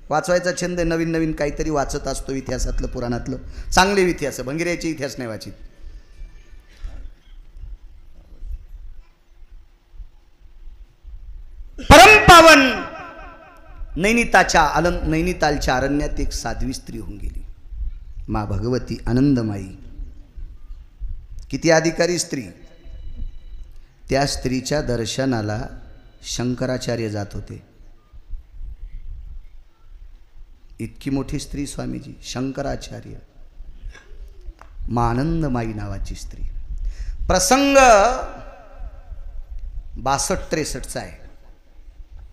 S1: वाचवायचा छंद, नवीन नवीन काहीतरी वाचत असतो इतिहासातलं, पुराणातलं. चांगले इतिहास, भंगिऱ्याचे इतिहास नाही वाचित. परमपावन नैनितालच्या अरण्यात एक साध्वी स्त्री होऊन गेली, मा भगवती आनंदमाई. किती अधिकारी स्त्री. त्या स्त्रीच्या दर्शनाला शंकराचार्य जात होते. इतकी मोठी स्त्री स्वामीजी, शंकराचार्य. मा आनंदमाई नावाची स्त्री. प्रसंग 62-63चा आहे,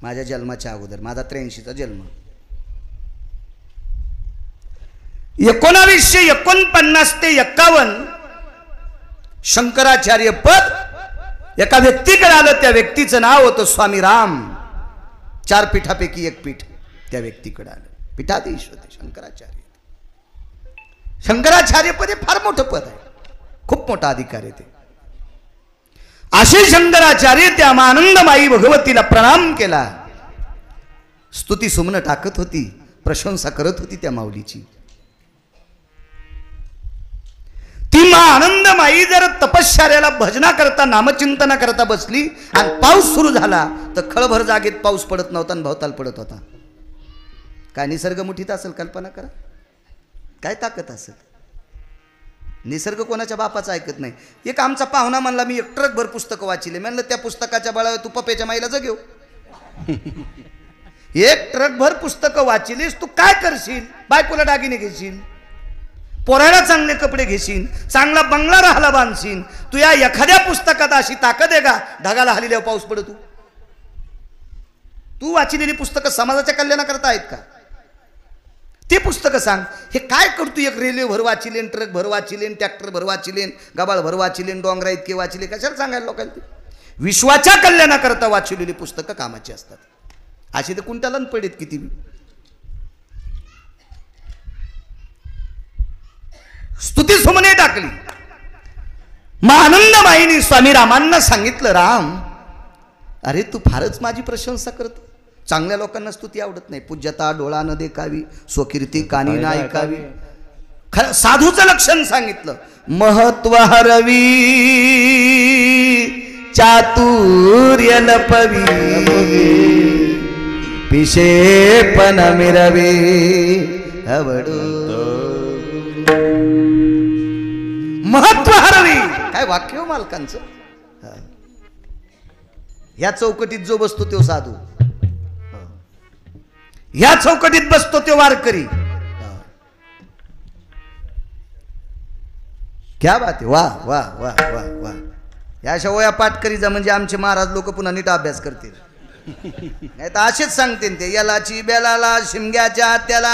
S1: माझ्या जन्माच्या अगोदर. माझा 83चा जन्म. 1949 ते 51 शंकराचार्य पद एका व्यक्तीकडे आलं. त्या व्यक्तीचं नाव होतं स्वामी राम. 4 पीठापैकी एक पीठ त्या व्यक्तीकडे आलं. पीठाधीश होते शंकराचार्य. शंकराचार्य पद हे फार मोठं पद आहे, खूप मोठा अधिकार आहे ते. असे शंकराचार्य त्या आनंदमाई भगवतीला प्रणाम केला. स्तुती सुमन टाकत होती, प्रशंसा करत होती त्या माऊलीची. ती मा आनंदमाई जर तपश्चर्याला भजना करता नामचिंतना करता बसली आणि पाऊस सुरू झाला तर खळभर जागेत पाऊस पडत नव्हता आणि भवताल पडत होता. काय निसर्ग मुठीत असेल, कल्पना करा. काय ताकद असेल. निसर्ग कोणाच्या बापाचं ऐकत नाही. एक आमचा पाहुणा म्हणला मी एक ट्रकभर पुस्तकं वाचिले. म्हणलं त्या पुस्तकाच्या बळावर तू पप्याच्या माईला जगेव. एक ट्रकभर पुस्तकं वाचिलीस तू काय करशील? बायकोला दागिने घेशील, पोराला चांगले कपडे घेशील, चांगला बंगला राहायला बांधशील. तू या एखाद्या पुस्तकात अशी ताकद आहे का ढगाला हलील्यावर पाऊस पडतो? तू वाचिलेली पुस्तकं समाजाच्या कल्याणाकरता आहेत का? ते पुस्तकं सांग. हे काय करतो? एक रेल्वे भर वाचिलेन, ट्रक भर वाचिलेन, ट्रॅक्टर भर वाचिलेन, गबाळ भर वाचिलेन, डोंगरा इतके वाचिले. कशाला सांगायला लोकांना? विश्वाच्या कल्याणाकरता वाचिलेली पुस्तकं कामाची असतात. अशी तर कुंटाला पडेत किती. स्तुती सुमने टाकली. मग आनंदमाईनी स्वामी रामांना सांगितलं, राम अरे तू फारच माझी प्रशंसा करतो. चांगल्या लोकांना स्तुती आवडत नाही. पूज्यता डोळा न देखावी, स्वकीर्ती कानी ना ऐकावी. साधूचं लक्षण सांगितलं. महत्व हरवी, चातुर्य लपवी, पिशेपण मिरवी, हवडू. महत्व हरवी, काय वाक्य हो मालकांचं. या चौकटीत जो बसतो तो साधू, या चौकटीत बसतो तो वारकरी. क्या बात आहे. वा वा वा वा वा. या अशा वया पाठ करी जा म्हणजे आमचे महाराज लोक पुन्हा नीट अभ्यास करतील. नाही तर असेच सांगतील ते, यालाची बेलाला शिमग्याच्या त्याला.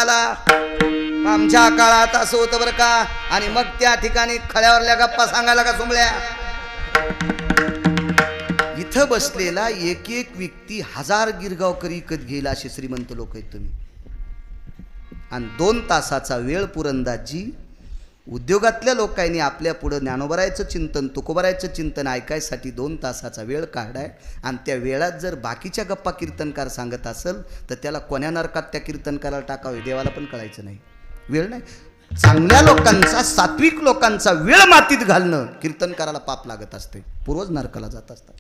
S1: आमच्या काळात असं होतं बरं का. आणि मग त्या ठिकाणी खळ्यावरल्या गप्पा सांगायला का सुमल्या. इथं बसलेला एक एक व्यक्ती 1000 गिरगावकरी विकत घेईल असे श्रीमंत लोक आहेत तुम्ही. आणि 2 तासाचा वेळ पुरंदाजी उद्योगातल्या लोकांनी आपल्या पुढं ज्ञानोबरायचं चिंतन, तुकोबरायचं चिंतन ऐकायसाठी 2 तासाचा वेळ काढाय. आणि त्या वेळात जर बाकीच्या गप्पा कीर्तनकार सांगत असेल तर त्याला कोण्या नरकात त्या कीर्तनकाराला टाकावे देवाला पण कळायचं नाही. वेळ नाही. चांगल्या लोकांचा, सात्विक लोकांचा वेळ मातीत घालणं कीर्तनकाराला पाप लागत असते, पूर्वज नरकाला जात असतात.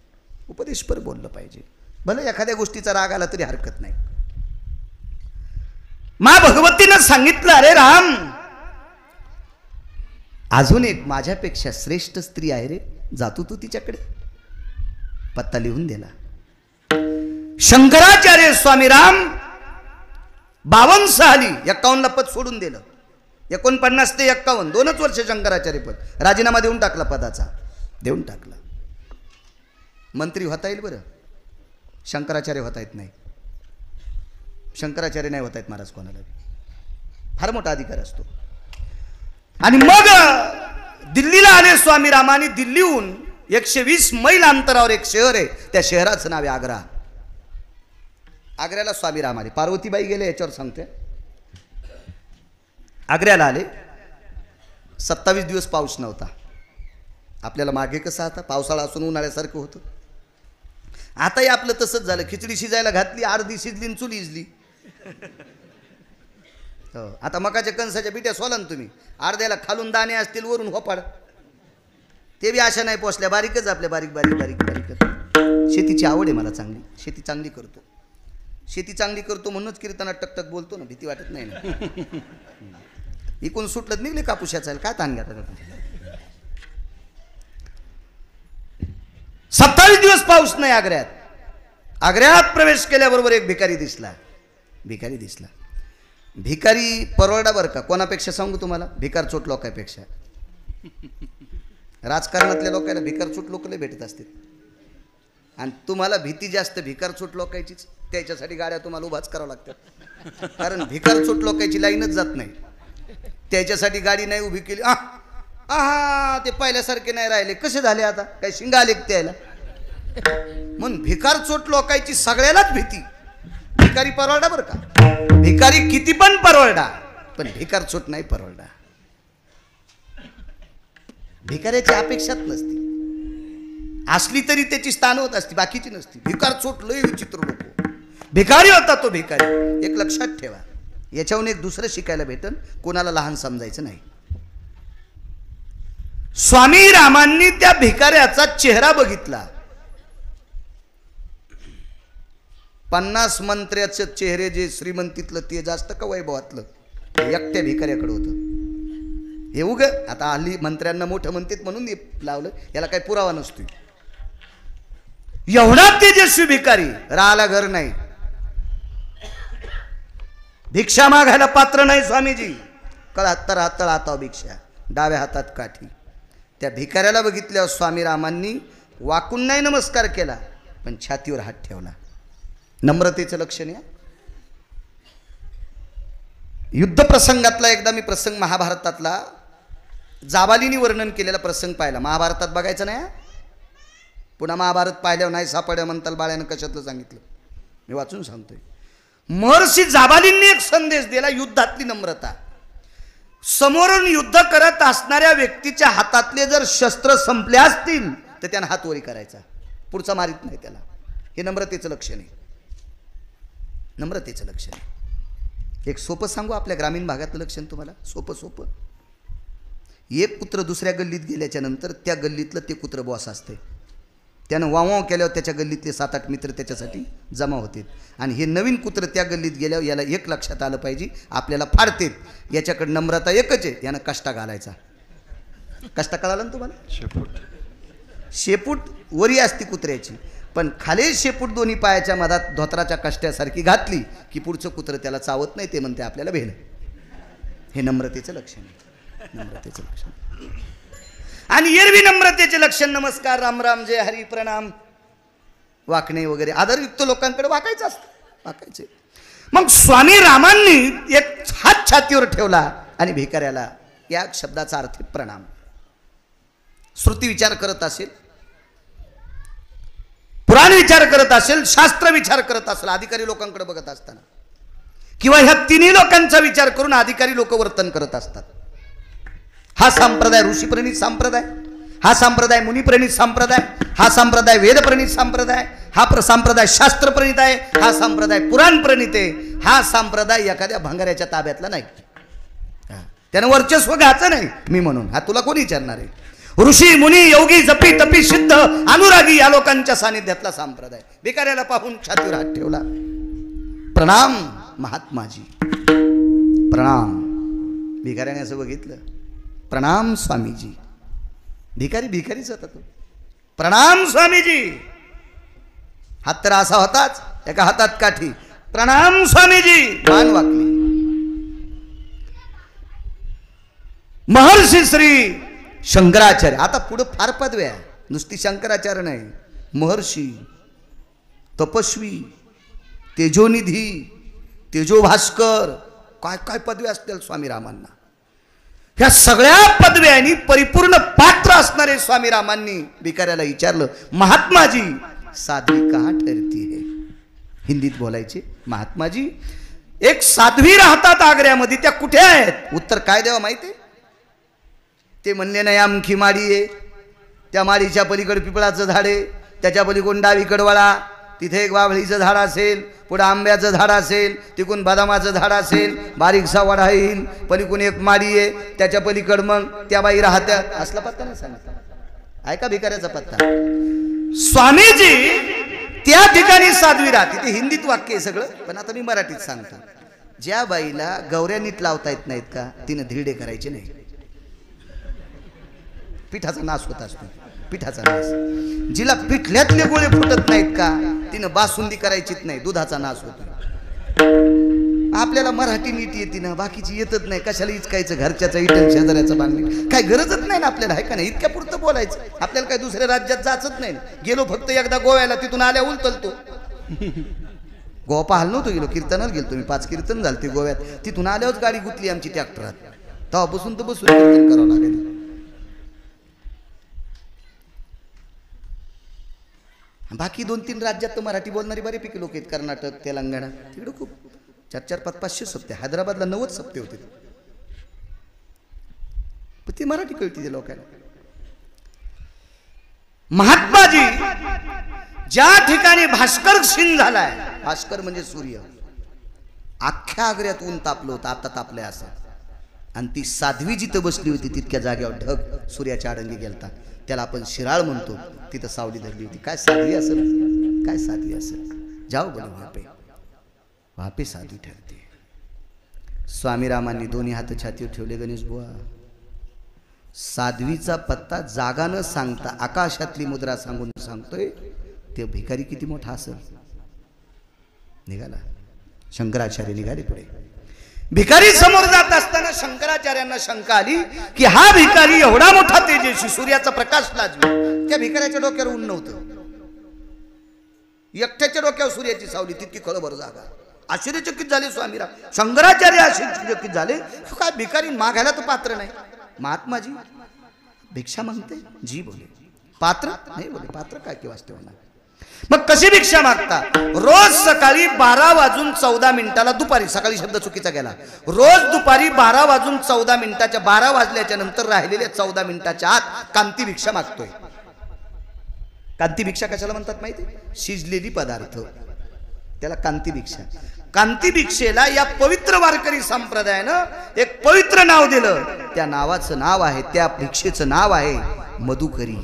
S1: उपदेशपर बोललं पाहिजे. भले एखाद्या गोष्टीचा राग आला तरी हरकत नाही. मा भगवतीनं सांगितलं, अरे राम अजून एक माझ्यापेक्षा श्रेष्ठ स्त्री आहे रे, जातो तू तिच्याकडे. पत्ता लिहून दिला. शंकराचार्य स्वामी राम 52 साली 51ला पद सोडून दिलं. 49 ते 51 2च वर्ष शंकराचार्य पद. राजीनामा देऊन टाकला पदाचा, देऊन टाकला. मंत्री होता येईल बरं, शंकराचार्य होता येत नाही. शंकराचार्य नाही होता येत महाराज कोणाला. फार मोठा अधिकार असतो. आणि मग दिल्लीला आले स्वामी रामानी. दिल्लीहून 120 मैल अंतरावर एक शहर आहे, त्या शहराचं नाव आहे आग्रा. आग्र्याला स्वामी राम आले. पार्वतीबाई गेले याच्यावर सांगते. आग्र्याला आले. 27 दिवस पाऊस नव्हता. आपल्याला मागे कसं आता पावसाळा असून उन्हाळ्यासारखं होतं. आताही आपलं तसंच झालं. खिचडी शिजायला घातली, अर्धी शिजली आणि चुली इजली. हो, आता मकाच्या कणसाच्या पिठ्या सोला ना तुम्ही. अर्ध्याला खालून दाणे असतील, वरून होपाड. ते बी अशा नाही पोचल्या, बारीकच आपल्या बारीक बारीक बारीक बारीक. शेतीची आवड आहे मला चांगली. शेती चांगली करतो. शेती चांगली करतो म्हणूनच कीर्तनात टकटक बोलतो ना, भीती वाटत नाही ना. इकून सुटलं निघले कापूशाचा काय ताण घ्या. 27 दिवस पाऊस नाही आग्र्यात. आग्र्यात प्रवेश केल्याबरोबर एक भिकारी दिसला. भिकारी दिसला. भिकारी परवडा बरं का. कोणापेक्षा सांगू तुम्हाला? भिकारचोट लोकांपेक्षा. राजकारणातल्या लोकांना भिकारचोट लोक लय भेटत असतील. आणि तुम्हाला भीती जास्त भिकारचोट लोकांचीच. त्याच्यासाठी गाड्या तुम्हाला उभाच करावं लागतात. कारण भिकारचोट लोकांची लाईनच जात नाही. त्याच्यासाठी गाडी नाही उभी केली. ते पहिल्यासारखे नाही राहिले. कसे झाले आता? काय शिंगा आले त्याला? म्हणून भिकारचोट लोकांची सगळ्यालाच भीती. भिकारी परवडा बरं का, भिकारी किती पण परवडा, पण भिकार चोट नाही परवडा. भिकाऱ्याची अपेक्षाच नसती, असली तरी त्याची स्थान होत असती, बाकीची नसती. भिकार चोट लय विचित्र लोक. भिकारी होता तो भिकारी. एक लक्षात ठेवा, याच्याहून एक दुसरं शिकायला भेटन, कोणाला लहान समजायचं नाही. स्वामी रामांनी त्या भिकाऱ्याचा चेहरा बघितला. 50 मंत्र्याचे चेहरे जे श्रीमंतीतलं ते जास्त का वैभवातलं, एकट्या भिकाऱ्याकडे होतं. हे उग आता हल्ली मंत्र्यांना मोठं म्हणतात म्हणून लावलं, याला काही पुरावा नसतो. एवढा तेजस्वी भिकारी, राहायला घर नाही, भिक्षा मागायला पात्र नाही स्वामीजी. कळात्तर हातळ हाताव भिक्षा, डाव्या हातात काठी. त्या भिकाऱ्याला बघितल्यावर स्वामी रामांनी वाकून नाही नमस्कार केला, पण छातीवर हात ठेवला. नम्रतेचं लक्षण आहे. युद्ध प्रसंगातला एकदा मी प्रसंग, महाभारतातला जाबालीनी वर्णन केलेला प्रसंग पाहिला. महाभारतात बघायचं नाही, पुन्हा महाभारत पाहिल्यावर नाही सापड्या म्हणताल बाळ्यानं कशातलं सांगितलं, मी वाचून सांगतोय. महर्षी जाबालींनी एक संदेश दिला, युद्धातली नम्रता. समोरून युद्ध करत असणाऱ्या व्यक्तीच्या हातातले जर शस्त्र संपले असतील तर त्यानं हात वरी करायचा, पुढचा मारित नाही त्याला. हे नम्रतेचं लक्षण आहे, नम्रतेचं लक्षण आहे. एक सोपं सांगू, आपल्या ग्रामीण भागातलं लक्षण तुम्हाला, सोपं सोपं. एक कुत्र दुसऱ्या गल्लीत गेल्याच्या नंतर त्या गल्लीतलं ते कुत्र बॉस असते. त्यानं वाव केल्यावर त्याच्या गल्लीतले 7-8 मित्र त्याच्यासाठी जमा होते. आणि हे नवीन कुत्र त्या गल्लीत गेल्यावर याला एक लक्षात आलं पाहिजे, आपल्याला फाडतेत. याच्याकडे नम्रता एकच आहे, यानं कष्टा घालायचा. कष्टा कळालं ना तुम्हाला? शेपूट वरी असती कुत्र्याची, पण खाली शेपूट दोन्ही पायाच्या मधात धोत्राच्या कष्ट्यासारखी घातली की पुढचं कुत्र त्याला चावत नाही, ते म्हणते आपल्याला भेल. हे नम्रतेचं लक्षण आहे, नम्रतेचं लक्षण. आणि एरवी नम्रतेचे लक्षण नमस्कार, राम राम, जय हरी, प्रणाम, वाकणे वगैरे, आदरयुक्त लोकांकडे वाकायचं असतं, वाकायचे. मग स्वामी रामांनी एक हात छातीवर ठेवला आणि भिकाऱ्याला या शब्दाचा अर्थ प्रणाम. श्रुती विचार करत असेल, पुराण विचार करत असेल, शास्त्र विचार करत असेल, अधिकारी लोकांकडे बघत असताना, किंवा ह्या तिन्ही लोकांचा विचार करून अधिकारी लोक वर्तन करत असतात. हा संप्रदाय ऋषीप्रणित संप्रदाय, हा संप्रदाय मुनिप्रणित संप्रदाय, हा संप्रदाय वेदप्रणित संप्रदाय, हा संप्रदाय शास्त्रप्रणित आहे, हा संप्रदाय पुराण प्रणित आहे. हा संप्रदाय एखाद्या भंगाऱ्याच्या ताब्यातला नाही, त्यानं वर्चस्व घ्यायचं नाही मी म्हणून. हा तुला कोणी विचारणार आहे? ऋषी मुनी योगी जपी तपी सिद्ध अनुरागी या लोकांच्या सानिध्यातला संप्रदाय. भिकाऱ्याला पाहून छातीवर हात ठेवला. प्रणाम महात्माजी, प्रणाम. भिकाऱ्याने असं बघितलं, प्रणाम स्वामीजी. भिकारी भिकारीच होता तो. प्रणाम स्वामीजी. हात तर असा होताच, एका हातात काठी. प्रणाम स्वामीजी. मान वाकली. महर्षी श्री शंकराचार्य. आता पुढे फार पदव्या, नुसती शंकराचार्य नाही, महर्षी, तपस्वी, तेजोनिधी, तेजोभास्कर, काय काय पदव्या असतील स्वामी रामांना. ह्या सगळ्या पदव्यांनी परिपूर्ण पात्र असणारे स्वामी रामांनी भिकाऱ्याला विचारलं, महात्माजी साध्वी कहाँ ठहरती है? हिंदीत बोलायचे, महात्माजी एक साध्वी राहतात आग्र्यामध्ये, त्या कुठे आहेत? उत्तर काय द्यावं माहिती? ते म्हणले नाही, आमखी माडी आहे, त्या माडीच्या पलीकडे पिपळाचं झाड आहे, त्याच्या पलीकडून डावीकडे वळा, तिथे एक बाभळीचं झाड असेल, पुढे आंब्याचं झाड असेल, तिकून बदामाचं झाड असेल, बारीकसा वडा येईल, पलीकडून एक माडी आहे, त्याच्या पलीकडे मग त्या बाई राहत्या. असला पत्ता नाही सांगितला, ऐका भिकाऱ्याचा पत्ता. स्वामीजी त्या ठिकाणी साध्वी राहते. ते हिंदीत वाक्य आहे सगळं, पण आता मी मराठीत सांगतो. ज्या बाईला गौऱ्या नीट लावता येत नाहीत का, तिनं धिरडे करायचे नाही. पिठाचा नाश होत असतो, पिठाचा नाश. जिला पिठल्यातले गोळे फुटत नाहीत का, तिनं बासुंदी करायचीच नाही, दुधाचा नाश होतो. आपल्याला मराठी नीट येते ना, बाकीची येतच नाही. कशाला इचकायचं घरच्याचं इटन शेजाऱ्याचं बांधणी, काय गरजच नाही ना आपल्याला, आहे का नाही? इतक्या पुरतं बोलायचं. आपल्याला काय दुसऱ्या राज्यात जायचंच नाही. गेलो फक्त एकदा गोव्याला, तिथून आल्या उलटलतो. गोवा पाहायला नव्हतो गेलो, कीर्तनाला गेलो मी. 5 कीर्तन झालते गोव्यात. तिथून आल्यावरच गाडी गुतली आमची ट्रॅक्टरात. तेव्हापासून तर बसून कीर्तन करावं लागेल. बाकी 2-3 राज्यात तर मराठी बोलणारी बरेपैकी लोक आहेत. कर्नाटक, तेलंगणा, तिकडे खूप 4-4, 500 सप्ते. हैदराबादला 90 सप्ते होते. पण ती मराठी कळती त्या लोकांना. महात्माजी ज्या ठिकाणी भास्कर क्षीण झालाय, भास्कर म्हणजे सूर्य, अख्ख्या आग्र्यात ऊन तापलं होतं, आता तापलंय असं. आणि ती साध्वी जिथं बसली होती तितक्या जागेवर ढग सूर्याच्या आडंगी गेलता. त्याला आपण शिराळ म्हणतो. तिथं सावली धरली होती. काय साध्वी असेल, काय साध्वी असेल. जाओ बोले वहां पे साध्वी ठरते. स्वामी रामांनी दोन्ही हात छातीवर ठेवले. गणेश बुवा, साध्वीचा पत्ता जागा न सांगता आकाशातली मुद्रा सांगून सांगतोय, ते भिकारी किती मोठा असेल. निघाला शंकराचार्य, निघाले पुढे. भिकारी समोर जात असताना शंकराचार्यांना शंका आली की हा भिकारी एवढा मोठा तेजस्वी, सूर्याचा प्रकाश लाजवी, त्या भिकाऱ्याच्या डोक्यावर ऊन नव्हतं. एकट्याच्या डोक्यावर सूर्याची सावली, तितकी खळभर जागा. आश्चर्यचकित झाले स्वामीराम. शंकराचार्य आश्चर्यचकित झाले, काय भिकारी मागायला तो पात्र नाही. महात्माजी भिक्षा मागते? जी बोले. पात्र नाही बोले. पात्र काय की वाचते होणार. मग कशी भिक्षा मागता? रोज सकाळी 12:14 दुपारी, सकाळी शब्द चुकीचा गेला, रोज दुपारी 12:14 12 वाजल्याच्या नंतर राहिलेल्या 14 मिनिटाच्या आत कांती भिक्षा मागतोय. कांती भिक्षा कशाला म्हणतात माहिती? शिजलेली पदार्थ, त्याला कांती भिक्षा. कांती भिक्षेला या पवित्र वारकरी संप्रदायानं एक पवित्र नाव दिलं. त्या नावाचं नाव आहे, त्या भिक्षेचं नाव आहे मधुकरी.